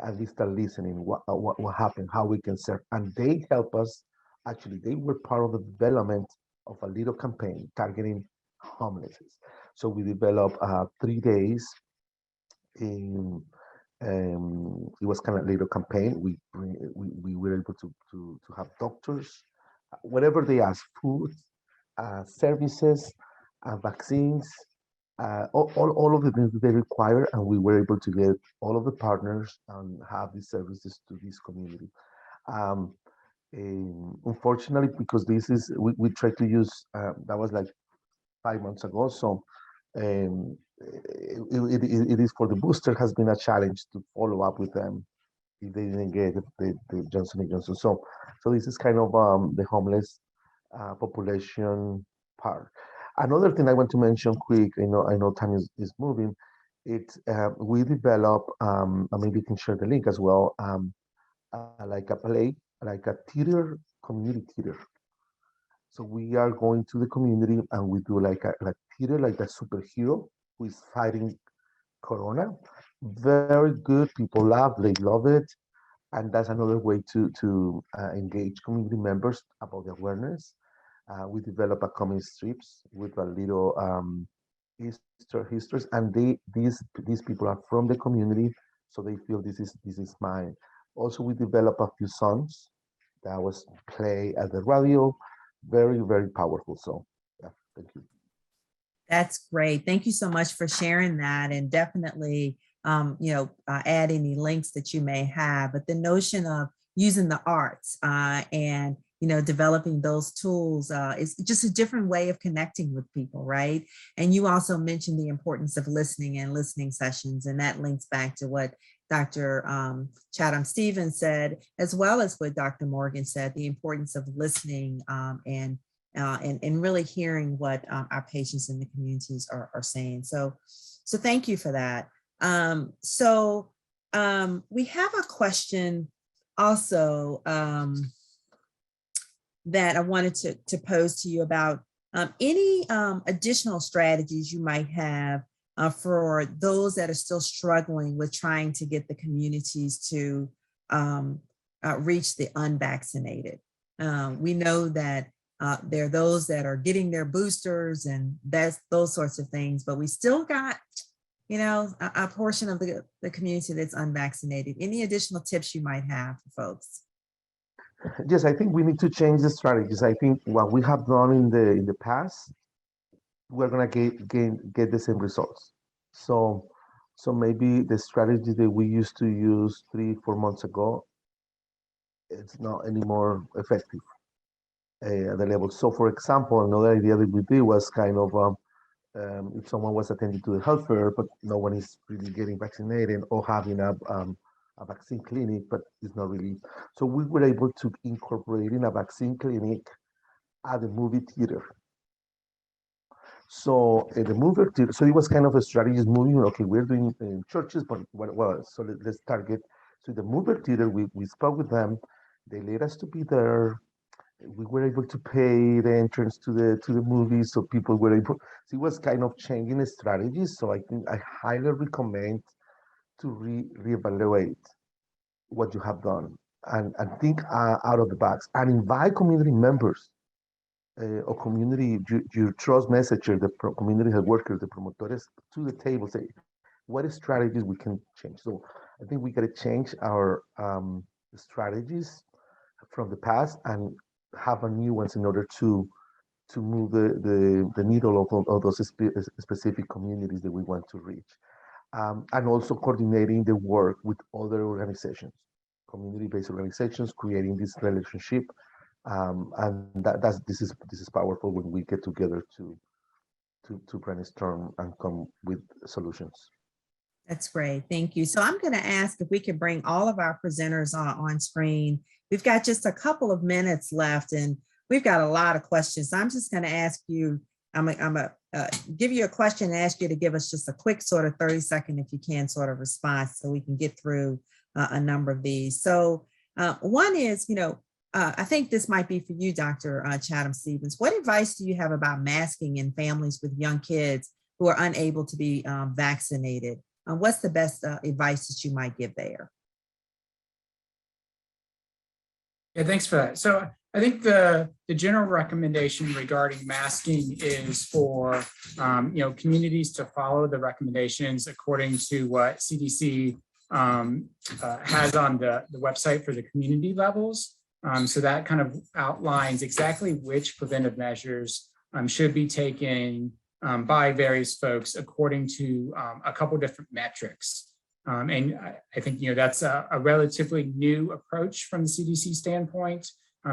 at least a listening what happened, how we can serve, and they help us. Actually, they were part of the development of a little campaign targeting homelessness. So we developed 3 days in. It was kind of a little campaign. We were able to have doctors, whatever they ask, food, services, vaccines, all of the things that they require, and we were able to get all of the partners and have these services to this community. Unfortunately, because this is we tried to use that was like 5 months ago, so it is for the booster has been a challenge to follow up with them if they didn't get the Johnson & Johnson. So this is kind of the homeless population part. Another thing I want to mention quick, I know time is moving. We develop, maybe you can share the link as well, like a play, like a theater, community theater. So we are going to the community and we do like a theater, like a superhero who is fighting Corona. Very good. People they love it. And that's another way to engage community members about the awareness. We develop a comic strips with a little histories, and these people are from the community, so they feel this is mine. Also, we develop a few songs that was play at the radio. Very, very powerful. So yeah, thank you. That's great. Thank you so much for sharing that, and definitely, add any links that you may have. But the notion of using the arts and developing those tools is just a different way of connecting with people, right? And you also mentioned the importance of listening and listening sessions, and that links back to what Dr. Chatham-Stevens said, as well as what Dr. Morgan said, the importance of listening and really hearing what our patients in the communities are saying. So thank you for that. We have a question also that I wanted to pose to you about any additional strategies you might have for those that are still struggling with trying to get the communities to reach the unvaccinated. We know that there are those that are getting their boosters and those sorts of things, but we still got a portion of the community that's unvaccinated. Any additional tips you might have for folks? Yes, I think we need to change the strategies. I think what we have done in the past, we're gonna get the same results. So maybe the strategy that we used to use 3-4 months ago, it's not anymore effective at the level. So for example, another idea that we did was kind of if someone was attending to the health fair, but no one is really getting vaccinated, or having a vaccine clinic, but it's not really. So we were able to incorporate in a vaccine clinic at the movie theater. So the movie theater, so it was kind of a strategy moving. Okay, we're doing in churches, but well, so let's target. So the movie theater, we spoke with them. They let us to be there. We were able to pay the entrance to the movie, so people were able. So it was kind of changing the strategies. So I think I highly recommend to reevaluate what you have done, and think out of the box, and invite community members or community your trust messenger, the community health workers, the promoters to the table. Say what strategies we can change. So I think we got to change our strategies from the past and have a new ones in order to move the needle of those specific communities that we want to reach, and also coordinating the work with other organizations, community-based organizations, creating this relationship, and this is powerful when we get together to brainstorm and come with solutions. That's great. Thank you. So I'm going to ask if we could bring all of our presenters on screen. We've got just a couple of minutes left, and we've got a lot of questions. So I'm just going to ask you, I'm going to give you a question and ask you to give us just a quick sort of 30-second, if you can, sort of response so we can get through a number of these. So one is, I think this might be for you, Dr. Chatham-Stevens. What advice do you have about masking in families with young kids who are unable to be vaccinated? What's the best advice that you might give there? Yeah, thanks for that. So I think the general recommendation regarding masking is for communities to follow the recommendations according to what CDC has on the website for the community levels. So that kind of outlines exactly which preventive measures should be taken by various folks according to a couple different metrics. And I think that's a relatively new approach from the CDC standpoint.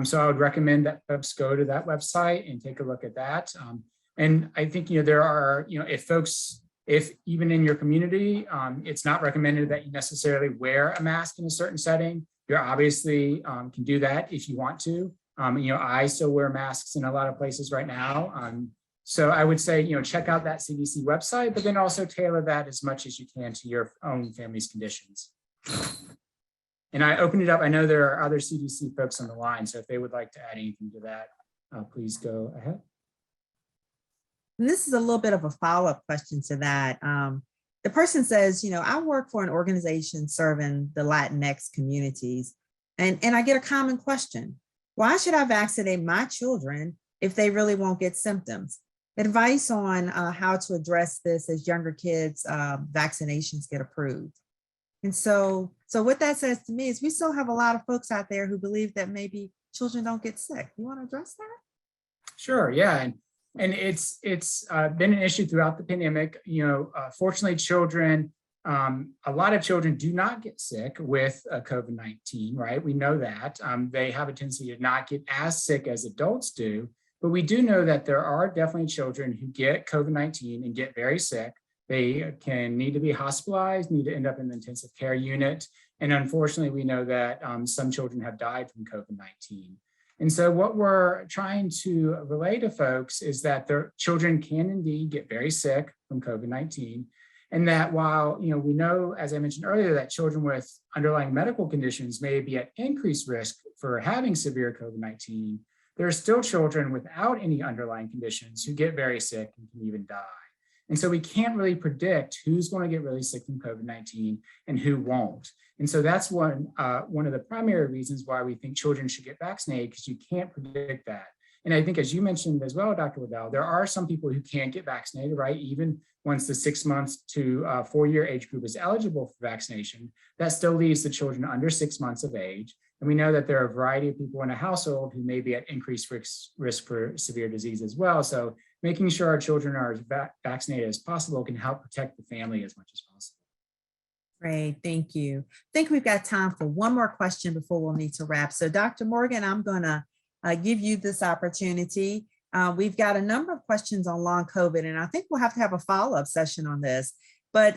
So I would recommend that folks go to that website and take a look at that. And I think there are, if even in your community, it's not recommended that you necessarily wear a mask in a certain setting. You obviously can do that if you want to. I still wear masks in a lot of places right now. So I would say, check out that CDC website, but then also tailor that as much as you can to your own family's conditions. And I opened it up. I know there are other CDC folks on the line, so if they would like to add anything to that, please go ahead. And this is a little bit of a follow-up question to that. The person says, I work for an organization serving the Latinx communities, and I get a common question. Why should I vaccinate my children if they really won't get symptoms? Advice on how to address this as younger kids' vaccinations get approved. And so what that says to me is we still have a lot of folks out there who believe that maybe children don't get sick. You want to address that? Sure, yeah. And it's been an issue throughout the pandemic. Fortunately, children, a lot of children do not get sick with COVID-19, right? We know that. They have a tendency to not get as sick as adults do. But we do know that there are definitely children who get COVID-19 and get very sick. They can need to be hospitalized, need to end up in the intensive care unit. And unfortunately, we know that some children have died from COVID-19. And so what we're trying to relay to folks is that their children can indeed get very sick from COVID-19. And that while we know, as I mentioned earlier, that children with underlying medical conditions may be at increased risk for having severe COVID-19, there are still children without any underlying conditions who get very sick and can even die. And so we can't really predict who's going to get really sick from COVID-19 and who won't. And so that's one of the primary reasons why we think children should get vaccinated, because you can't predict that. And I think, as you mentioned as well, Dr. Waddell, there are some people who can't get vaccinated, right? Even once the 6 months to 4-year age group is eligible for vaccination, that still leaves the children under 6 months of age. And we know that there are a variety of people in a household who may be at increased risk for severe disease as well. So making sure our children are as vaccinated as possible can help protect the family as much as possible. Great, thank you. I think we've got time for one more question before we'll need to wrap. So Dr. Morgan, I'm gonna give you this opportunity. We've got a number of questions on long COVID, and I think we'll have to have a follow-up session on this. But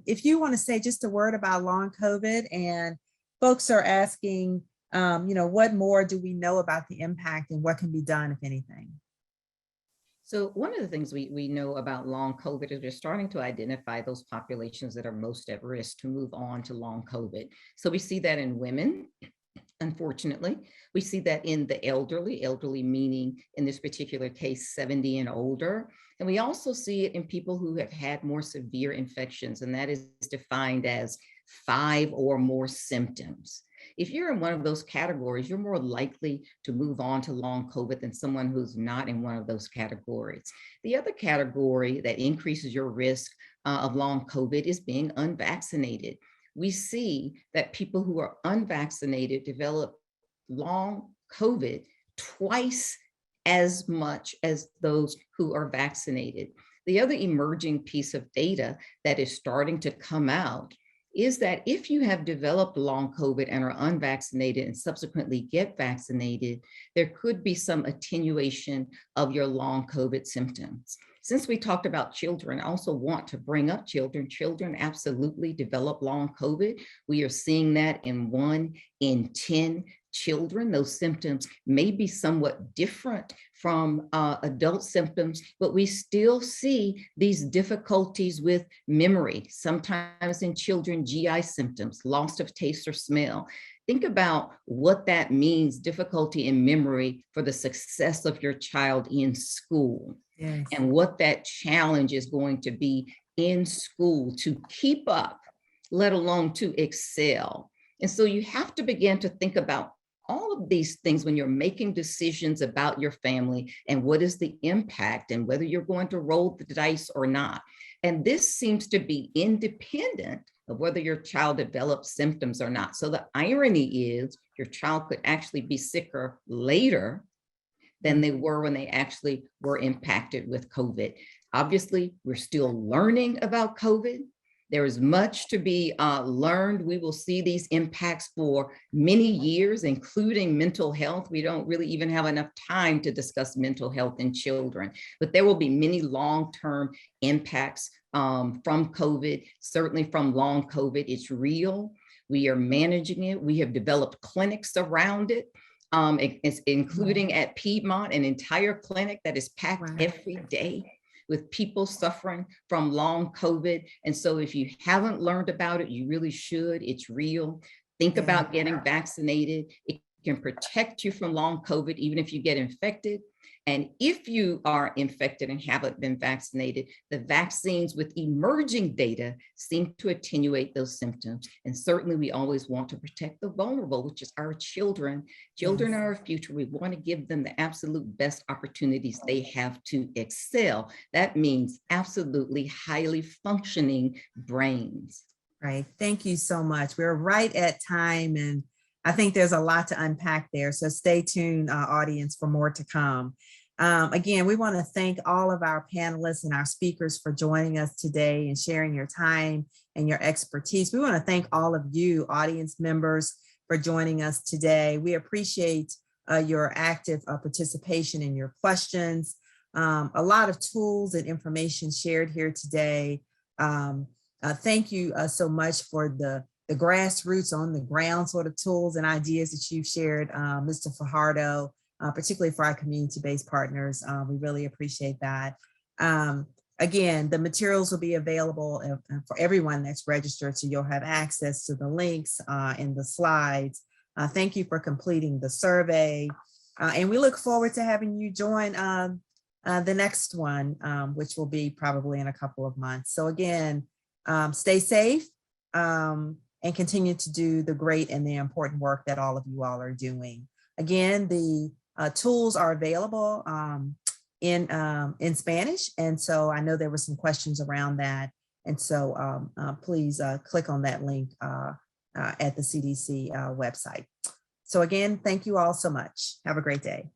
if you wanna say just a word about long COVID, and folks are asking, what more do we know about the impact and what can be done, if anything? So one of the things we know about long COVID is we're starting to identify those populations that are most at risk to move on to long COVID. So we see that in women, unfortunately. We see that in the elderly meaning in this particular case, 70 and older. And we also see it in people who have had more severe infections, and that is defined as 5 or more symptoms. If you're in one of those categories, you're more likely to move on to long COVID than someone who's not in one of those categories. The other category that increases your risk of long COVID is being unvaccinated. We see that people who are unvaccinated develop long COVID twice as much as those who are vaccinated. The other emerging piece of data that is starting to come out is that if you have developed long COVID and are unvaccinated and subsequently get vaccinated, there could be some attenuation of your long COVID symptoms. Since we talked about children, I also want to bring up children. Children absolutely develop long COVID. We are seeing that in 1 in 10 children. Those symptoms may be somewhat different from adult symptoms, but we still see these difficulties with memory, sometimes in children, GI symptoms, loss of taste or smell. Think about what that means, difficulty in memory for the success of your child in school. Yes. And what that challenge is going to be in school to keep up, let alone to excel. And so you have to begin to think about all of these things when you're making decisions about your family and what is the impact and whether you're going to roll the dice or not. And this seems to be independent of whether your child develops symptoms or not. So the irony is your child could actually be sicker later than they were when they actually were impacted with COVID. Obviously, we're still learning about COVID. There is much to be learned. We will see these impacts for many years, including mental health. We don't really even have enough time to discuss mental health in children, but there will be many long-term impacts from COVID, certainly from long COVID. It's real. We are managing it. We have developed clinics around it. It's including at Piedmont, an entire clinic that is packed every day with people suffering from long COVID. And so if you haven't learned about it, you really should. It's real. Think about getting vaccinated. It can protect you from long COVID, even if you get infected. And if you are infected and haven't been vaccinated, the vaccines with emerging data seem to attenuate those symptoms. And certainly we always want to protect the vulnerable, which is our children. Children are our future. We want to give them the absolute best opportunities they have to excel. That means absolutely highly functioning brains. Right. Thank you so much. We're right at time, and I think there's a lot to unpack there. So stay tuned, audience, for more to come. Again, we want to thank all of our panelists and our speakers for joining us today and sharing your time and your expertise. We want to thank all of you, audience members, for joining us today. We appreciate your active participation in your questions. A lot of tools and information shared here today. Thank you so much for the grassroots, on the ground sort of tools and ideas that you've shared, Mr. Fajardo, particularly for our community-based partners. We really appreciate that. Again, the materials will be available for everyone that's registered, so you'll have access to the links in the slides. Thank you for completing the survey. And we look forward to having you join the next one, which will be probably in a couple of months. So again, stay safe. And continue to do the great and the important work that all of you all are doing. Again, the tools are available in Spanish. And so I know there were some questions around that. And so please click on that link at the CDC website. So again, thank you all so much. Have a great day.